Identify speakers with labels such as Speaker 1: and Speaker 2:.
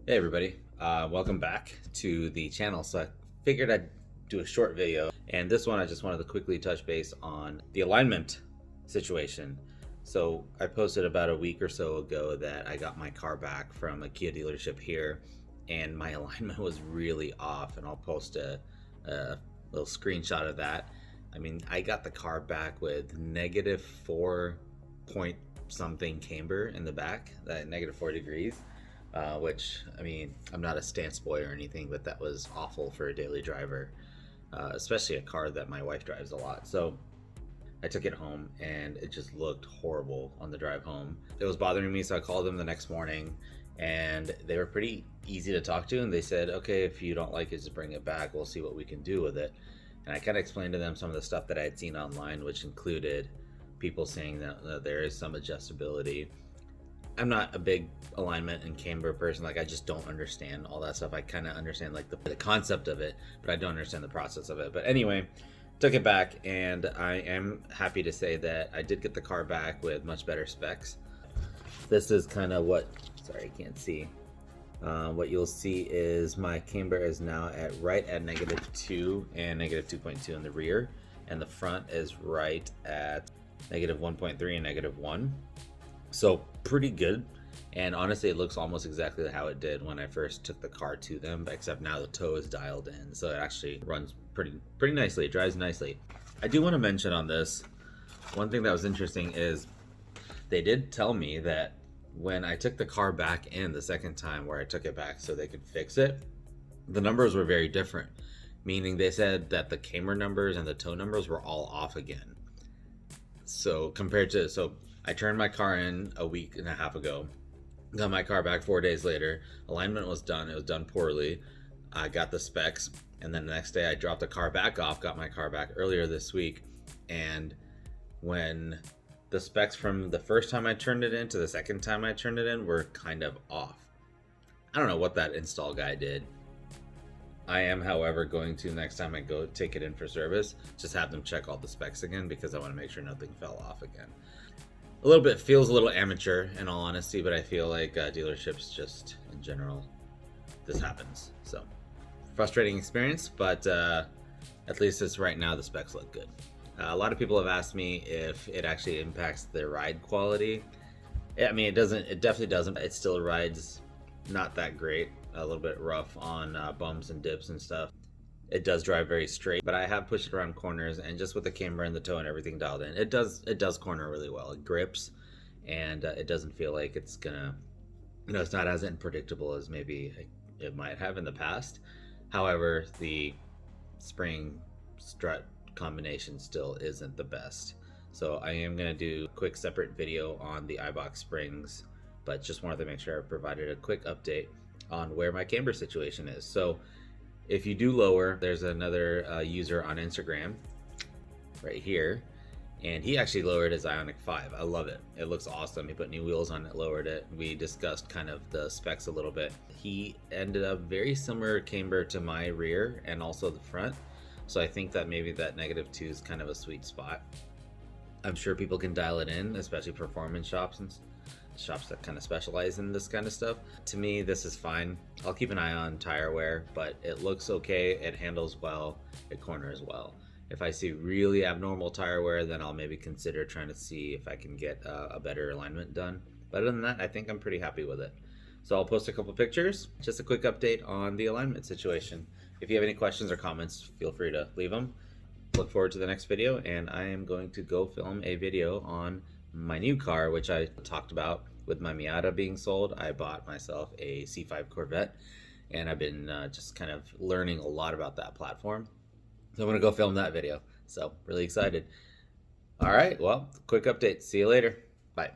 Speaker 1: Hey everybody, welcome back to the channel. So I figured I'd do a short video, and this one I just wanted to quickly touch base on the alignment situation. So I posted about a week or so ago that I got my car back from a Kia dealership here, and my alignment was really off, and I'll post a little screenshot of that. I mean, I got the car back with negative 4 point something camber in the back, that negative 4 degrees. Which, I mean, I'm not a stance boy or anything, but that was awful for a daily driver, especially a car that my wife drives a lot. So I took it home and it just looked horrible on the drive home. It was bothering me, so I called them the next morning and they were pretty easy to talk to. And they said, okay, if you don't like it, just bring it back. We'll see what we can do with it. And I kind of explained to them some of the stuff that I had seen online, which included people saying that there is some adjustability. I'm not a big alignment and camber person. Like, I just don't understand all that stuff. I kind of understand like the concept of it, but I don't understand the process of it. But anyway, took it back, and I am happy to say that I did get the car back with much better specs. This is kind of what, sorry, I can't see. What you'll see is my camber is now right at -2 and -2.2 in the rear, and the front is right at -1.3 and -1. So pretty good, and honestly it looks almost exactly how it did when I first took the car to them, except now the tow is dialed in, so it actually runs pretty nicely. It drives nicely. I do want to mention on this, one thing that was interesting is they did tell me that when I took the car back in the second time, where I took it back so they could fix it, the numbers were very different, meaning they said that the camber numbers and the tow numbers were all off again. So I turned my car in a week and a half ago, got my car back 4 days later, alignment was done, it was done poorly, I got the specs, and then the next day I dropped the car back off, got my car back earlier this week, and when the specs from the first time I turned it in to the second time I turned it in were kind of off. I don't know what that install guy did. I am, however, going to, next time I go take it in for service, just have them check all the specs again, because I want to make sure nothing fell off again. A little bit feels a little amateur, in all honesty, but I feel like dealerships just in general, this happens. So frustrating experience, but at least it's right now the specs look good. A lot of people have asked me if it actually impacts the ride quality. I mean, it doesn't. It definitely doesn't. It still rides not that great. A little bit rough on bumps and dips and stuff. It does drive very straight, but I have pushed it around corners, and just with the camber and the tow and everything dialed in, it does corner really well. It grips, and it doesn't feel like it's gonna, it's not as unpredictable as maybe it might have in the past. However, the spring strut combination still isn't the best. So I am gonna do a quick separate video on the Eibach Springs, but just wanted to make sure I provided a quick update on where my camber situation is. So if you do lower, there's another user on Instagram right here, and he actually lowered his Ioniq5. I love it. It looks awesome. He put new wheels on it, lowered it. We discussed kind of the specs a little bit. He ended up very similar camber to my rear and also the front. So I think that maybe that -2 is kind of a sweet spot. I'm sure people can dial it in, especially performance shops and shops that kind of specialize in this kind of stuff. To me, this is fine. I'll keep an eye on tire wear, but it looks okay. It handles well. It corners well. If I see really abnormal tire wear, then I'll maybe consider trying to see if I can get a better alignment done. But other than that, I think I'm pretty happy with it. So I'll post a couple pictures, just a quick update on the alignment situation. If you have any questions or comments, feel free to leave them. Look forward to the next video, and I am going to go film a video on my new car, which I talked about with my Miata being sold. I bought myself a C5 Corvette, and I've been just kind of learning a lot about that platform. So I'm gonna go film that video. So really excited. All right, well, quick update. See you later. Bye.